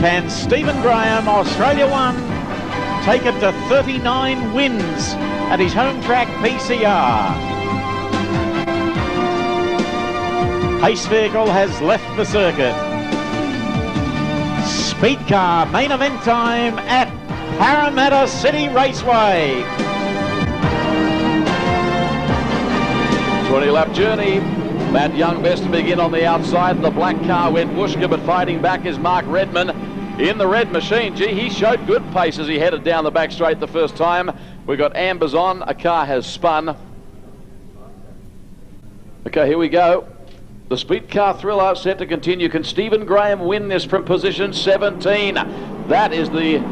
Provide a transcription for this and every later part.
Can Stephen Graham, Australia 1, take it to 39 wins at his home track PCR? Pace vehicle has left the circuit. Speedcar main event time at Parramatta City Raceway. 20-lap journey. Matt Young best to begin on the outside. The black car went Bushka, but fighting back is Mark Redman in the red machine. Gee, he showed good pace as he headed down the back straight the first time. We've got ambers on. A car has spun. Okay, here we go. The Speedcar thriller set to continue. Can Stephen Graham win this from position 17? That is the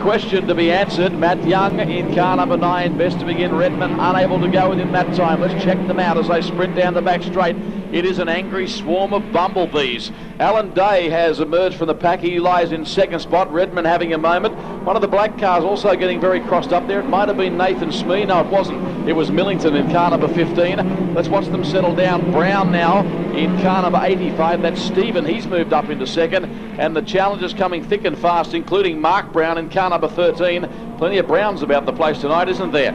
question to be answered. Matt Young in car number 9, best to begin. Redman unable to go within that time. Let's check them out as they sprint down the back straight. It is an angry swarm of bumblebees. Alan Day has emerged from the pack. He lies in second spot. Redman having a moment. One of the black cars also getting very crossed up there. It might have been Nathan Smee. No, it wasn't. It was Millington in car number 15. Let's watch them settle down. Brown now in car number 85. That's Stephen. He's moved up into second. And the challengers coming thick and fast, including Mark Brown in car number 13. Plenty of Browns about the place tonight, isn't there?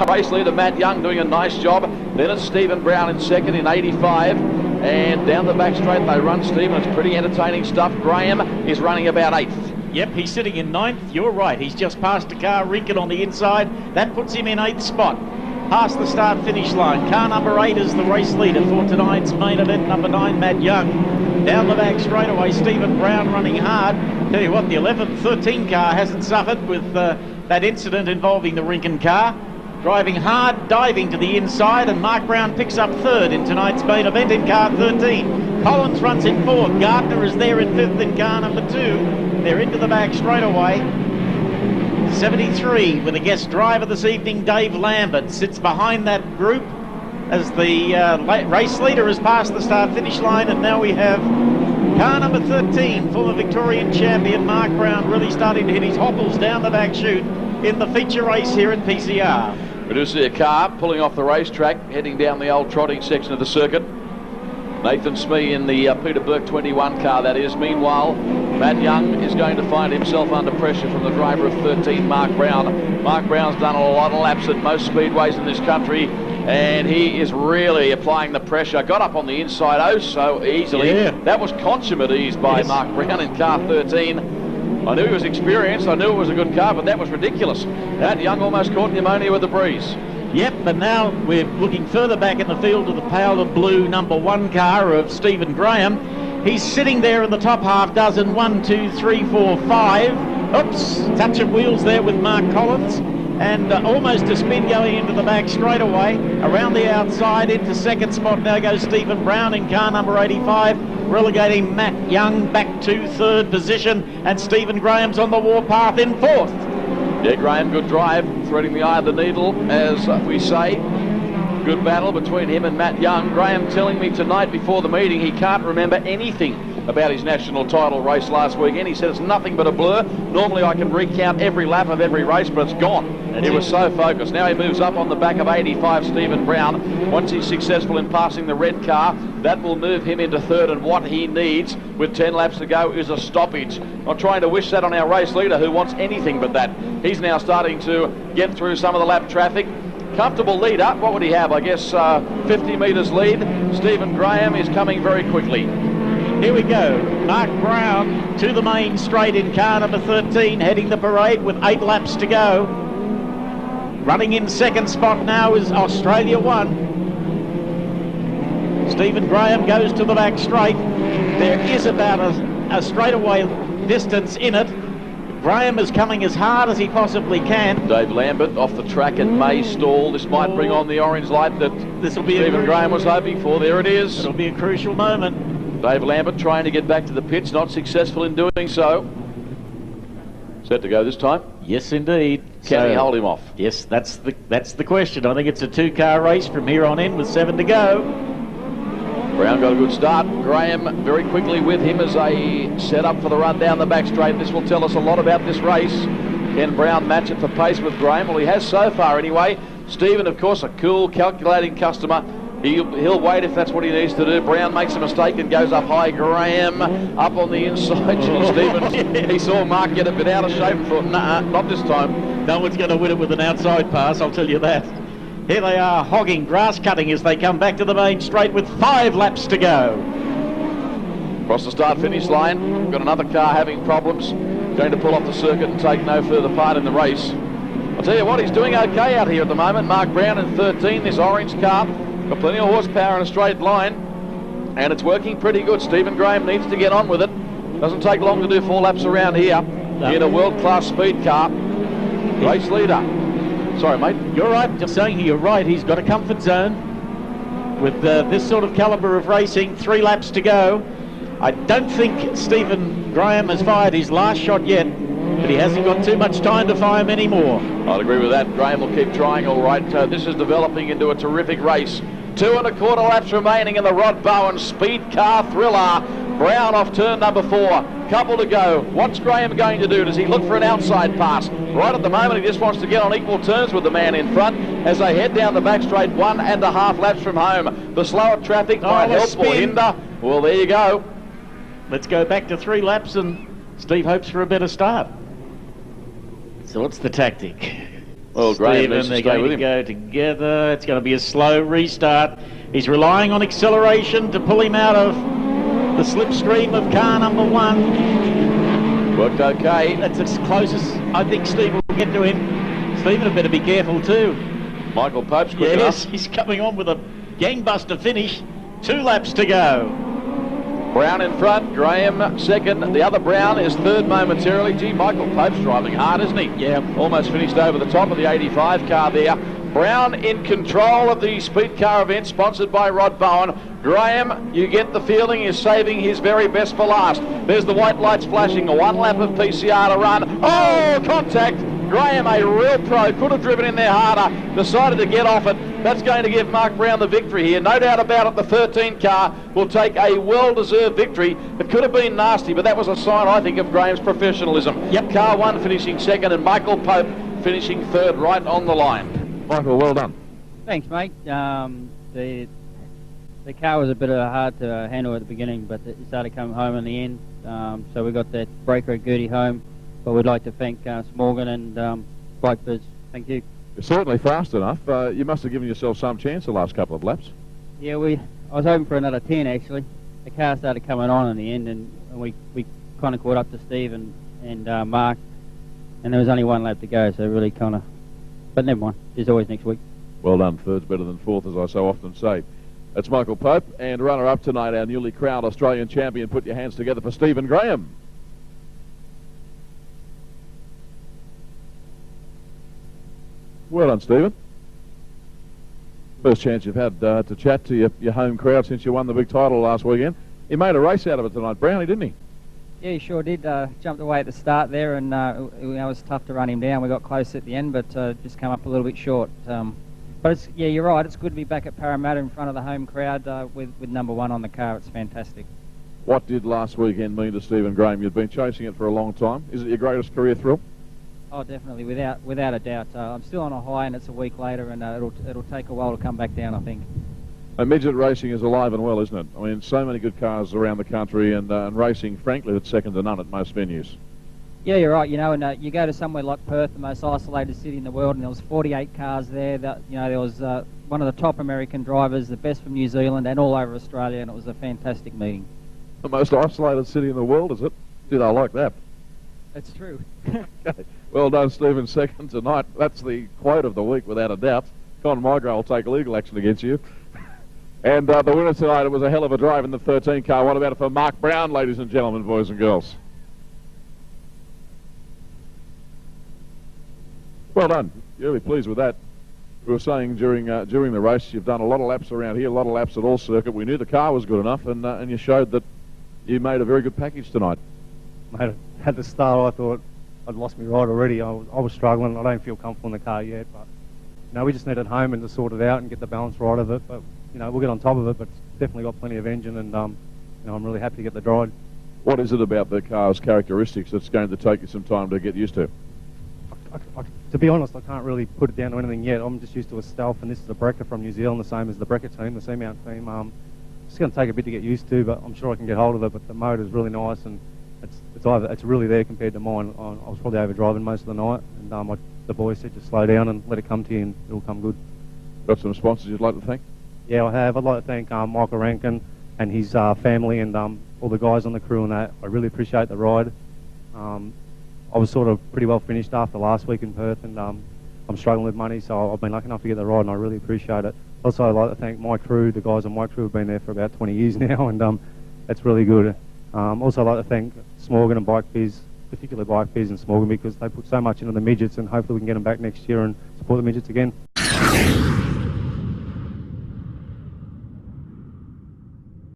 Race leader Matt Young doing a nice job. Then it's Stephen Brown in second in 85. And down the back straight they run, Stephen. It's pretty entertaining stuff. Graham is running about 8th. Yep, he's sitting in 9th. You're right. He's just passed a car, Rinkin, on the inside. That puts him in 8th spot. Past the start-finish line. Car number 8 is the race leader for tonight's main event. Number 9, Matt Young. Down the back straightaway, Stephen Brown running hard. Tell you what, the 11-13 car hasn't suffered with that incident involving the Rinkin car. Driving hard, diving to the inside, and Mark Brown picks up 3rd in tonight's main event in car 13. Collins runs in 4th. Gardner is there in 5th in car number 2. They're into the back straightaway. 73 with a guest driver this evening, Dave Lambert, sits behind that group as the race leader has passed the start-finish line, and now we have car number 13, former Victorian champion Mark Brown, really starting to hit his hopples down the back chute in the feature race here at PCR. We do see a car pulling off the racetrack, heading down the old trotting section of the circuit. Nathan Smee in the Peter Burke 21 car, that is. Meanwhile, Matt Young is going to find himself under pressure from the driver of 13, Mark Brown. Mark Brown's done a lot of laps at most speedways in this country, and he is really applying the pressure. Got up on the inside oh so easily. Yeah. That was consummate ease by Mark Brown in car 13. I knew he was experienced, I knew it was a good car, but that was ridiculous. That Young almost caught pneumonia with the breeze. Yep, but now we're looking further back in the field to the pale of blue number 1 car of Stephen Graham. He's sitting there in the top half dozen. 1, 2, 3, 4, 5. Oops, touch of wheels there with Mark Collins. And almost a spin going into the back straightaway. Around the outside into second spot now goes Stephen Brown in car number 85, relegating Matt Young back to 3rd position, and Stephen Graham's on the warpath in 4th. Yeah, Graham, good drive, threading the eye of the needle, as we say. Good battle between him and Matt Young. Graham telling me tonight before the meeting he can't remember anything about his national title race last weekend. He said it's nothing but a blur. Normally I can recount every lap of every race, but it's gone. He was so focused. Now he moves up on the back of 85, Stephen Brown. Once he's successful in passing the red car, that will move him into 3rd, and what he needs with 10 laps to go is a stoppage. Not trying to wish that on our race leader, who wants anything but that. He's now starting to get through some of the lap traffic. Comfortable lead up. What would he have? I guess 50 metres lead. Stephen Graham is coming very quickly. Here we go. Mark Brown to the main straight in car number 13, heading the parade with 8 laps to go. Running in second spot now is Australia 1. Stephen Graham goes to the back straight. There is about a straightaway distance in it. Graham is coming as hard as he possibly can. Dave Lambert off the track and may stall. This might bring on the orange light that Stephen Graham was hoping for. There it is. It'll be a crucial moment. Dave Lambert trying to get back to the pits, not successful in doing so. Set to go this time? Yes, indeed. Can he hold him off? Yes, that's the question. I think it's a 2-car race from here on in with 7 to go. Brown got a good start. Graham very quickly with him as they set up for the run down the back straight. This will tell us a lot about this race. Can Brown match it for pace with Graham? Well, he has so far anyway. Stephen, of course, a cool, calculating customer. He'll wait if that's what he needs to do. Brown makes a mistake and goes up high. Graham up on the inside. Stephen, he saw Mark get a bit out of shape and thought, nah, not this time. No one's going to win it with an outside pass, I'll tell you that. Here they are, hogging, grass cutting as they come back to the main straight with 5 laps to go. Across the start-finish line, we've got another car having problems. Going to pull off the circuit and take no further part in the race. I'll tell you what, he's doing okay out here at the moment. Mark Brown in 13, this orange car. Got plenty of horsepower in a straight line, and it's working pretty good. Stephen Graham needs to get on with it. Doesn't take long to do 4 laps around here in a world-class speed car. Race leader. Sorry, mate. You're right. Just saying you're right. He's got a comfort zone with this sort of calibre of racing. 3 laps to go. I don't think Stephen Graham has fired his last shot yet, but he hasn't got too much time to fire many more. I'd agree with that. Graham will keep trying, all right. This is developing into a terrific race. 2 1/4 laps remaining in the Rod Bowen Speed Car Thriller. Brown off turn number 4. Couple to go. What's Graham going to do? Does he look for an outside pass? Right at the moment, he just wants to get on equal terms with the man in front as they head down the back straight 1.5 laps from home. The slower traffic might help or hinder. Well, there you go. Let's go back to 3 laps and Steve hopes for a better start. So what's the tactic? Well, Graham needs to they're stay going with to him. go together. It's going to be a slow restart. He's relying on acceleration to pull him out of the slipstream of car number 1. Worked okay. That's as close as I think Steve will get to him. Stephen had better be careful too. Michael Pope's quick enough. Yes, he's coming on with a gangbuster finish. 2 laps to go. Brown in front, Graham second. The other Brown is third momentarily. Gee, Michael Pope's driving hard, isn't he? Yeah. Almost finished over the top of the 85 car there. Brown in control of the speed car event sponsored by Rod Bowen. Graham, you get the feeling, is saving his very best for last. There's the white lights flashing. 1 lap of PCR to run. Oh, contact. Graham, a real pro, could have driven in there harder, decided to get off it. That's going to give Mark Brown the victory here. No doubt about it, the 13 car will take a well-deserved victory. It could have been nasty, but that was a sign, I think, of Graham's professionalism. Yep. Car 1 finishing second and Michael Pope finishing third right on the line. Michael, well done. Thanks, mate. The car was a bit hard to handle at the beginning, but it started coming home in the end. So we got that breaker at Gertie home. But we'd like to thank Morgan and Bike Biz. Thank you. You're certainly fast enough. You must have given yourself some chance the last couple of laps. Yeah, I was hoping for another 10 actually. The car started coming on in the end, and we kind of caught up to Steve and Mark, and there was only 1 lap to go, so really kind of. But never mind. There's always next week. Well done. Third's better than fourth, as I so often say. That's Michael Pope, and runner-up tonight, our newly crowned Australian champion. Put your hands together for Stephen Graham. Well done, Stephen. First chance you've had to chat to your home crowd since you won the big title last weekend. He made a race out of it tonight, Brownie, didn't he? Yeah, he sure did. Jumped away at the start there, and it was tough to run him down. We got close at the end, but just come up a little bit short. But yeah, you're right. It's good to be back at Parramatta in front of the home crowd with number 1 on the car. It's fantastic. What did last weekend mean to Stephen Graham? You've been chasing it for a long time. Is it your greatest career thrill? Oh, definitely, without a doubt. I'm still on a high, and it's a week later, and it'll take a while to come back down, I think. Midget racing is alive and well, isn't it? I mean, so many good cars around the country, and racing, frankly, it's second to none at most venues. Yeah, you're right. And you go to somewhere like Perth, the most isolated city in the world, and there was 48 cars there. There was one of the top American drivers, the best from New Zealand, and all over Australia, and it was a fantastic meeting. The most isolated city in the world, is it? Did I like that? It's true. Okay. Well done, Stephen. Second tonight. That's the quote of the week, without a doubt. Con Migro will take legal action against you. And the winner tonight, it was a hell of a drive in the 13 car. What about it for Mark Brown, ladies and gentlemen, boys and girls? Well done. You're really pleased with that. We were saying during the race, you've done a lot of laps around here, a lot of laps at all circuit. We knew the car was good enough, and you showed that you made a very good package tonight. Mate, at the start I thought I'd lost me ride already. I was struggling. I don't feel comfortable in the car yet, but we just need it home and to sort it out and get the balance right of it. But we'll get on top of it. But it's definitely got plenty of engine, and I'm really happy to get the drive. What is it about the car's characteristics that's going to take you some time to get used to? To be honest, I can't really put it down to anything yet. I'm just used to a Stealth, and this is a Brecker from New Zealand, the same as the Brecker team, the Seamount team. It's going to take a bit to get used to, but I'm sure I can get hold of it. But the motor's really nice, and it's really there compared to mine. I was probably overdriving most of the night, and the boys said just slow down and let it come to you, and it'll come good. Got some sponsors you'd like to thank? Yeah, I have. I'd like to thank Michael Rankin and his family and all the guys on the crew and that. I really appreciate the ride. I was sort of pretty well finished after last week in Perth, and I'm struggling with money, so I've been lucky enough to get the ride, and I really appreciate it. Also, I'd like to thank my crew. The guys on my crew have been there for about 20 years now, and that's really good. Also, I'd like to thank Smorgan and Bike Biz, particularly Bike Biz and Smorgan, because they put so much into the midgets, and hopefully we can get them back next year and support the midgets again.